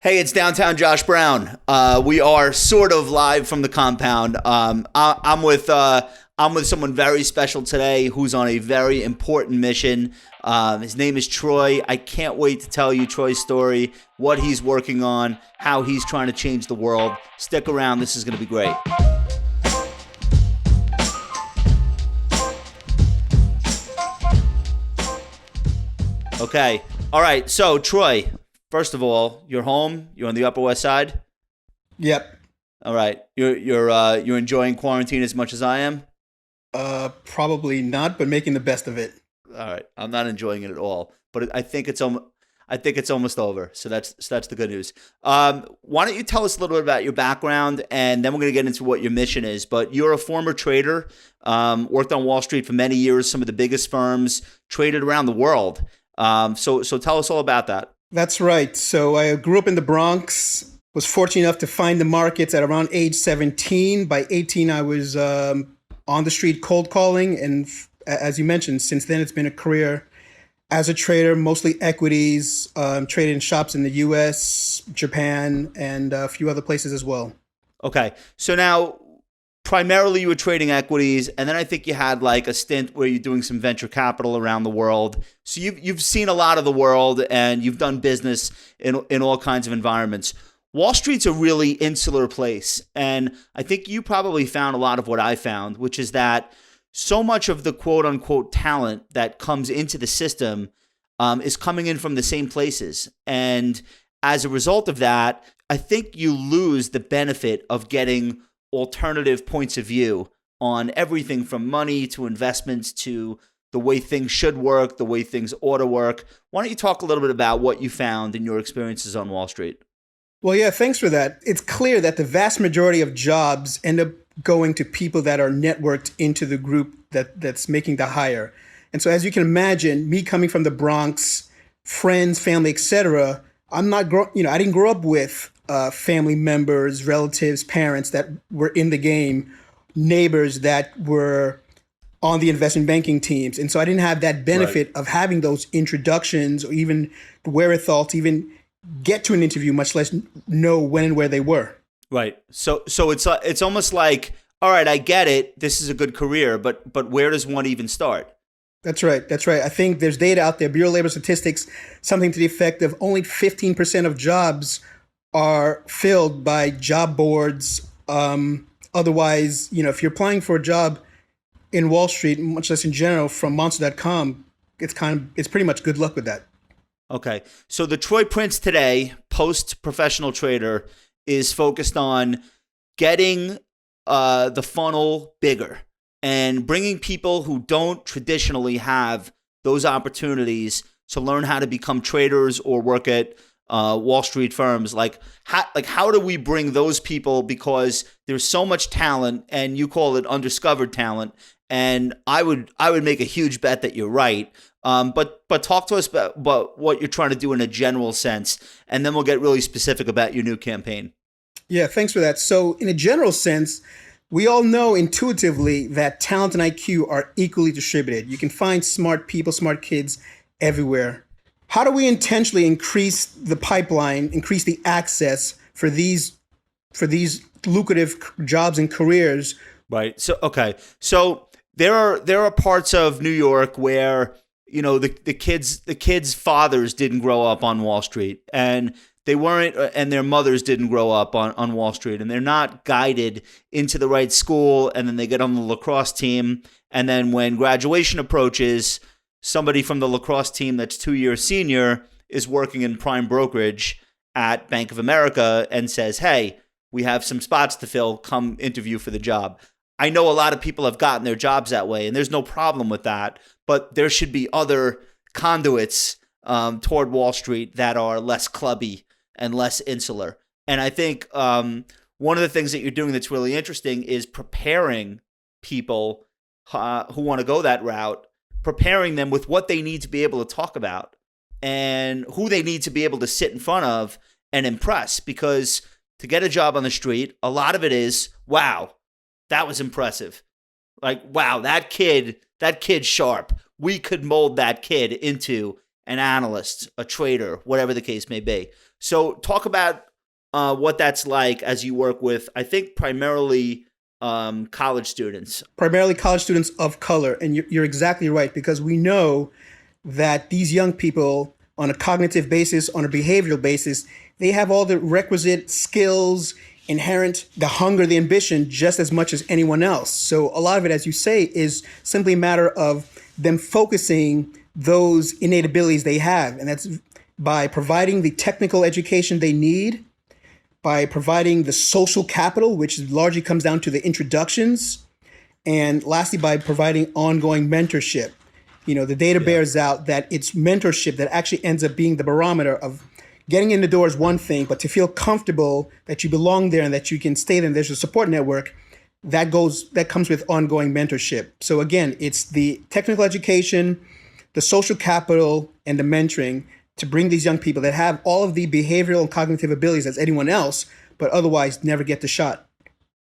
Hey, it's downtown Josh Brown. We are sort of live from the compound. I'm with someone very special today who's on a very important mission. His name is Troy. I can't wait to tell you Troy's story, what he's working on, how he's trying to change the world. Stick around. This is going to be great. Okay. All right. So, Troy, first of all, you're home. You're on the Upper West Side. Yep. All right. You're enjoying quarantine as much as I am. Probably not, but making the best of it. All right. I'm not enjoying it at all, but I think it's almost over. So that's the good news. Why don't you tell us a little bit about your background, and then we're going to get into what your mission is. But you're a former trader, worked on Wall Street for many years, some of the biggest firms, traded around the world. So tell us all about that. That's right. So I grew up in the Bronx, was fortunate enough to find the markets at around age 17. By 18, I was on the street cold calling. And as you mentioned, since then, it's been a career as a trader, mostly equities, traded in shops in the US, Japan, and a few other places as well. Okay. So now, primarily you were trading equities, and then I think you had like a stint where you're doing some venture capital around the world. So you've seen a lot of the world, and you've done business in all kinds of environments. Wall Street's a really insular place, and I think you probably found a lot of what I found, which is that so much of the quote unquote talent that comes into the system is coming in from the same places. And as a result of that, I think you lose the benefit of getting alternative points of view on everything from money to investments to the way things should work, the way things ought to work. Why don't you talk a little bit about what you found in your experiences on Wall Street? Well, yeah, thanks for that. It's clear that the vast majority of jobs end up going to people that are networked into the group that's making the hire. And so as you can imagine, me coming from the Bronx, friends, family, etc., I didn't grow up with family members, relatives, parents that were in the game, neighbors that were on the investment banking teams. And so I didn't have that benefit of having those introductions or even the wherewithal to even get to an interview, much less know when and where they were. Right. So it's almost like, all right, I get it. This is a good career, but where does one even start? That's right. That's right. I think there's data out there, Bureau of Labor Statistics, something to the effect of only 15% of jobs are filled by job boards. Otherwise, if you're applying for a job in Wall Street, much less in general, from Monster.com, it's pretty much good luck with that. Okay. So the Troy Prince today, post-professional trader, is focused on getting the funnel bigger and bringing people who don't traditionally have those opportunities to learn how to become traders or work at Wall Street firms. How do we bring those people? Because there's so much talent, and you call it undiscovered talent. And I would make a huge bet that you're right. But talk to us about what you're trying to do in a general sense, and then we'll get really specific about your new campaign. Yeah, thanks for that. So in a general sense, we all know intuitively that talent and IQ are equally distributed. You can find smart people, smart kids everywhere. How do we intentionally increase the pipeline, increase the access for these lucrative jobs and careers? Right. So okay. So there are parts of New York where the kids' fathers didn't grow up on Wall Street, and they weren't, and their mothers didn't grow up on Wall Street, and they're not guided into the right school, and then they get on the lacrosse team, and then when graduation approaches, somebody from the lacrosse team that's 2 years senior is working in prime brokerage at Bank of America and says, hey, we have some spots to fill, come interview for the job. I know a lot of people have gotten their jobs that way, and there's no problem with that, but there should be other conduits toward Wall Street that are less clubby and less insular. And I think one of the things that you're doing that's really interesting is preparing people who want to go that route, preparing them with what they need to be able to talk about and who they need to be able to sit in front of and impress. Because to get a job on the street, a lot of it is, wow, that was impressive. Like, wow, that kid's sharp. We could mold that kid into an analyst, a trader, whatever the case may be. So talk about what that's like as you work with, I think, primarily college students. Primarily college students of color. And you're exactly right, because we know that these young people, on a cognitive basis, on a behavioral basis, they have all the requisite skills, inherent, the hunger, the ambition, just as much as anyone else. So a lot of it, as you say, is simply a matter of them focusing those innate abilities they have. And that's by providing the technical education they need, by providing the social capital, which largely comes down to the introductions, and lastly, by providing ongoing mentorship. The data bears out that it's mentorship that actually ends up being the barometer of getting in the door is one thing, but to feel comfortable that you belong there and that you can stay there and there's a support network, that comes with ongoing mentorship. So again, it's the technical education, the social capital, and the mentoring to bring these young people that have all of the behavioral and cognitive abilities as anyone else, but otherwise never get the shot.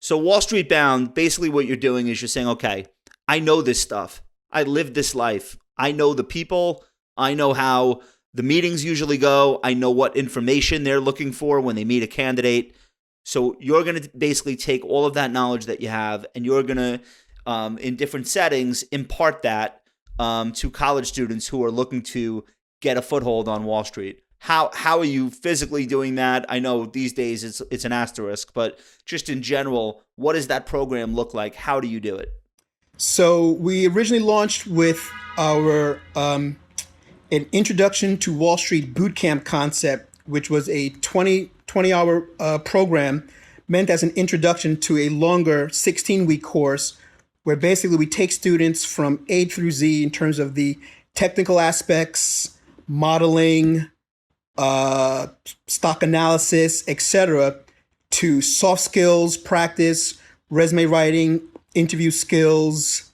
So Wall Street Bound, basically what you're doing is you're saying, okay, I know this stuff. I lived this life. I know the people. I know how the meetings usually go. I know what information they're looking for when they meet a candidate. So you're going to basically take all of that knowledge that you have and you're going to, in different settings, impart that to college students who are looking to get a foothold on Wall Street. How are you physically doing that? I know these days it's an asterisk, but just in general, what does that program look like? How do you do it? So we originally launched with our an introduction to Wall Street bootcamp concept, which was a 20-hour program meant as an introduction to a longer 16-week course where basically we take students from A through Z in terms of the technical aspects, modeling, stock analysis, etc., to soft skills practice, resume writing, interview skills.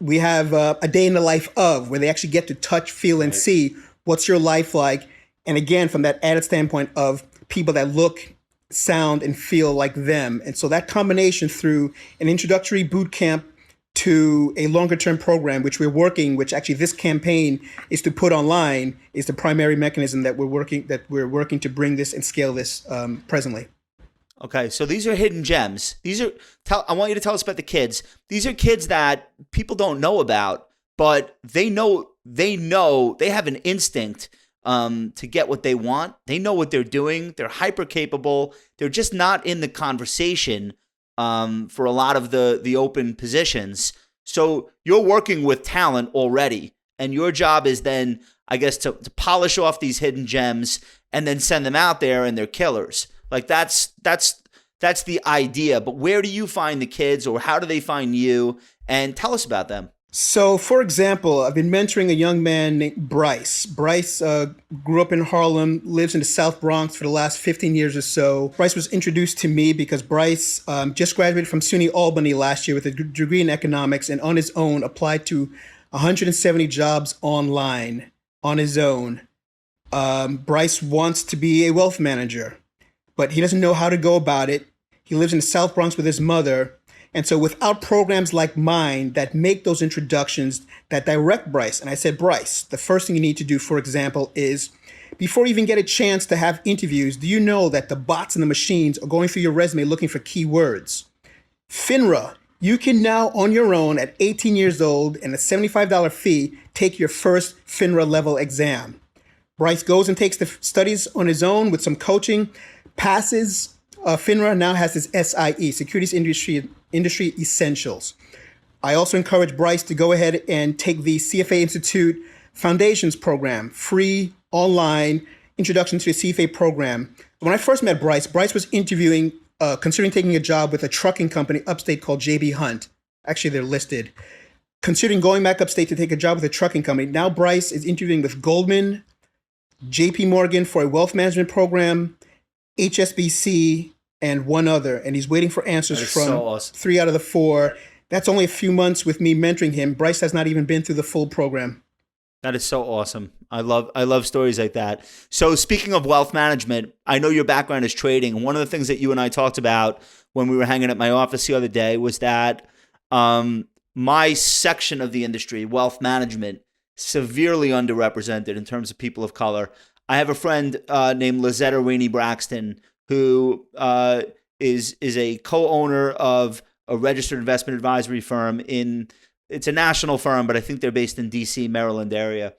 We have a day in the life of, where they actually get to touch, feel, and see what's your life like. And again, from that added standpoint of people that look, sound, and feel like them. And so that combination through an introductory boot camp to a longer term program, which which actually this campaign is to put online, is the primary mechanism that we're working to bring this and scale this presently. Okay, so these are hidden gems. I want you to tell us about the kids. These are kids that people don't know about, but they have an instinct to get what they want. They know what they're doing. They're hyper capable. They're just not in the conversation for a lot of the open positions. So you're working with talent already, and your job is then, I guess, to polish off these hidden gems and then send them out there, and they're killers. Like that's the idea. But where do you find the kids, or how do they find you? And tell us about them. So, for example, I've been mentoring a young man named Bryce. Bryce grew up in Harlem, lives in the South Bronx for the last 15 years or so. Bryce was introduced to me because Bryce just graduated from SUNY Albany last year with a degree in economics, and on his own applied to 170 jobs online on his own. Bryce wants to be a wealth manager, but he doesn't know how to go about it. He lives in the South Bronx with his mother. And so without programs like mine that make those introductions, that direct Bryce, and I said, Bryce, the first thing you need to do, for example, is before you even get a chance to have interviews, do you know that the bots and the machines are going through your resume looking for keywords? FINRA, you can now on your own at 18 years old and a $75 fee, take your first FINRA level exam. Bryce goes and takes the studies on his own with some coaching, passes. FINRA now has his SIE, Securities Industry Essentials. I also encourage Bryce to go ahead and take the CFA Institute Foundations program, free, online, introduction to the CFA program. When I first met Bryce was interviewing, considering taking a job with a trucking company upstate called JB Hunt. Actually, they're listed. Considering going back upstate to take a job with a trucking company. Now Bryce is interviewing with Goldman, JP Morgan for a wealth management program, HSBC, and one other. And he's waiting for answers from so awesome. 3 out of the 4. That's only a few months with me mentoring him. Bryce has not even been through the full program. That is so awesome. I love stories like that. So speaking of wealth management, I know your background is trading. One of the things that you and I talked about when we were hanging at my office the other day was that my section of the industry, wealth management, severely underrepresented in terms of people of color. I have a friend named Lizetta Rainey Braxton who is a co-owner of a registered investment advisory firm it's a national firm, but I think they're based in DC, Maryland area.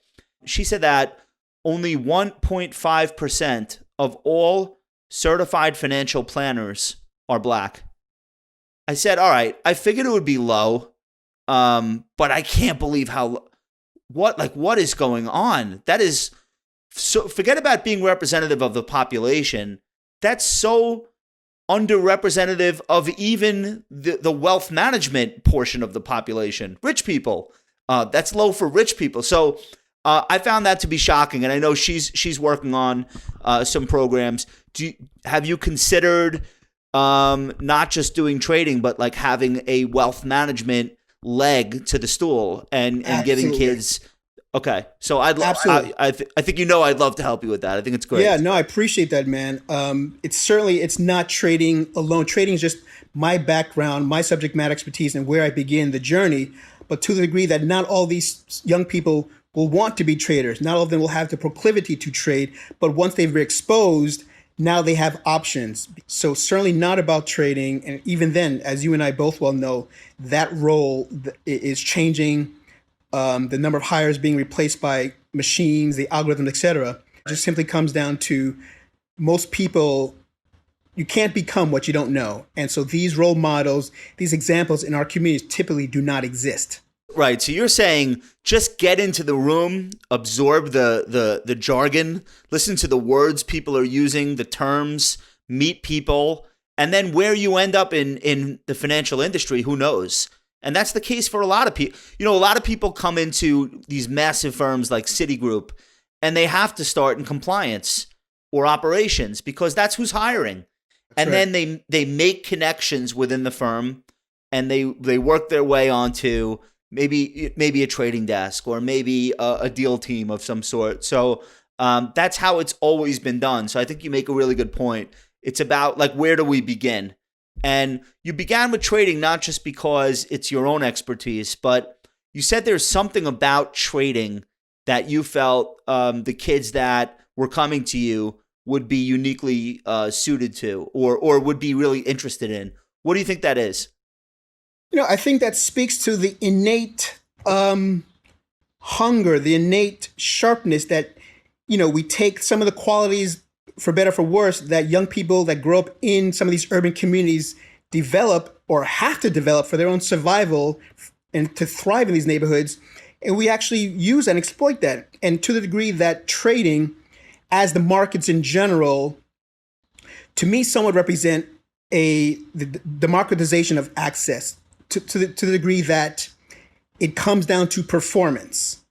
She said that only 1.5% of all certified financial planners are black. I said, all right, I figured it would be low, but I can't believe what is going on? That is so, forget about being representative of the population. That's so underrepresentative of even the wealth management portion of the population. Rich people, that's low for rich people. So I found that to be shocking, and I know she's working on some programs. Have you considered not just doing trading, but like having a wealth management leg to the stool and giving kids? Okay, so Absolutely. I think I'd love to help you with that. I think it's great. Yeah, no, I appreciate that, man. It's not trading alone. Trading is just my background, my subject matter expertise, and where I begin the journey. But to the degree that not all these young people will want to be traders, not all of them will have the proclivity to trade. But once they've been exposed, now they have options. So certainly not about trading. And even then, as you and I both well know, that role is changing. The number of hires being replaced by machines, the algorithms, et cetera, just simply comes down to most people, you can't become what you don't know. And so these role models, these examples in our communities typically do not exist. Right. So you're saying just get into the room, absorb the jargon, listen to the words people are using, the terms, meet people, and then where you end up in the financial industry, who knows? And that's the case for a lot of people. A lot of people come into these massive firms like Citigroup, and they have to start in compliance or operations because that's who's hiring. That's right. Then they make connections within the firm, and they work their way onto maybe a trading desk or maybe a deal team of some sort. So that's how it's always been done. So I think you make a really good point. It's about like, where do we begin? And you began with trading not just because it's your own expertise, but you said there's something about trading that you felt the kids that were coming to you would be uniquely suited to or would be really interested in. What do you think that is? I think that speaks to the innate hunger, the innate sharpness that, we take some of the qualities, for better or for worse, that young people that grow up in some of these urban communities develop or have to develop for their own survival and to thrive in these neighborhoods. And we actually use and exploit that. And to the degree that trading, as the markets in general, to me, somewhat represent the democratization of access to the degree that it comes down to performance.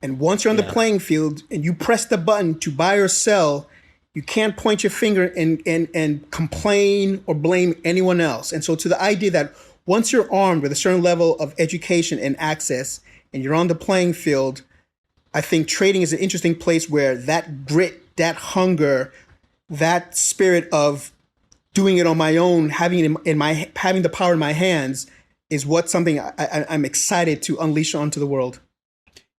And once you're on the playing field and you press the button to buy or sell, you can't point your finger and complain or blame anyone else. And so to the idea that once you're armed with a certain level of education and access and you're on the playing field, I think trading is an interesting place where that grit, that hunger, that spirit of doing it on my own, having the power in my hands is something I'm excited to unleash onto the world.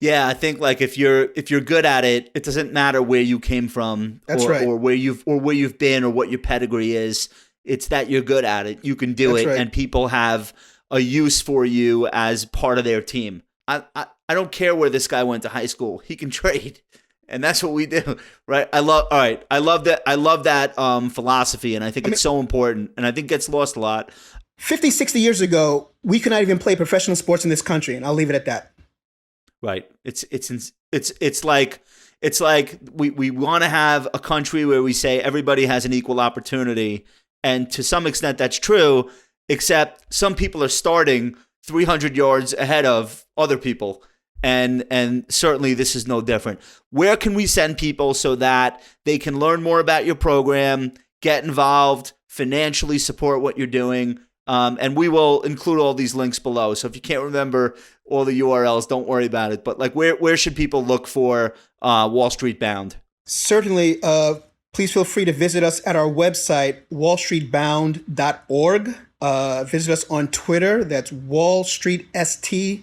Yeah, I think like if you're good at it, it doesn't matter where you came from, or where you've been, or what your pedigree is. It's that you're good at it. You can do it, and people have a use for you as part of their team. I don't care where this guy went to high school. He can trade, and that's what we do, right? I love that. I love that philosophy, and I think it's so important, and I think it gets lost a lot. 50, 60 years ago, we could not even play professional sports in this country, and I'll leave it at that. Right. It's like we want to have a country where we say everybody has an equal opportunity, and to some extent that's true, except some people are starting 300 yards ahead of other people, and certainly this is no different. Where can we send people so that they can learn more about your program, get involved, financially support what you're doing? And we will include all these links below. So if you can't remember all the URLs, don't worry about it. But like, where should people look for Wall Street Bound? Certainly. Please feel free to visit us at our website, wallstreetbound.org. Visit us on Twitter. That's wallstreetst_.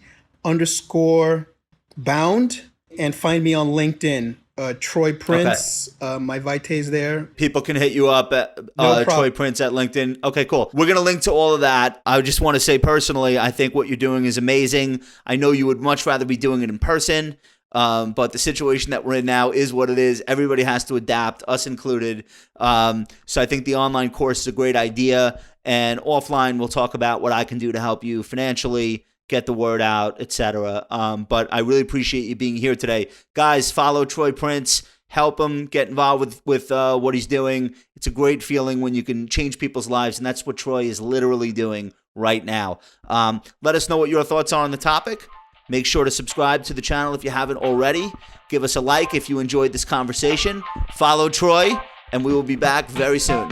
bound, and find me on LinkedIn. Troy Prince, my Vitae's there. People can hit you up at No Troy Prince at LinkedIn. Okay, cool. We're going to link to all of that. I just want to say personally, I think what you're doing is amazing. I know you would much rather be doing it in person, but the situation that we're in now is what it is. Everybody has to adapt, us included. So I think the online course is a great idea. And offline, we'll talk about what I can do to help you financially, get the word out, etc. But I really appreciate you being here today. Guys, follow Troy Prince. Help him get involved with what he's doing. It's a great feeling when you can change people's lives, and that's what Troy is literally doing right now. Let us know what your thoughts are on the topic. Make sure to subscribe to the channel if you haven't already. Give us a like if you enjoyed this conversation. Follow Troy, and we will be back very soon.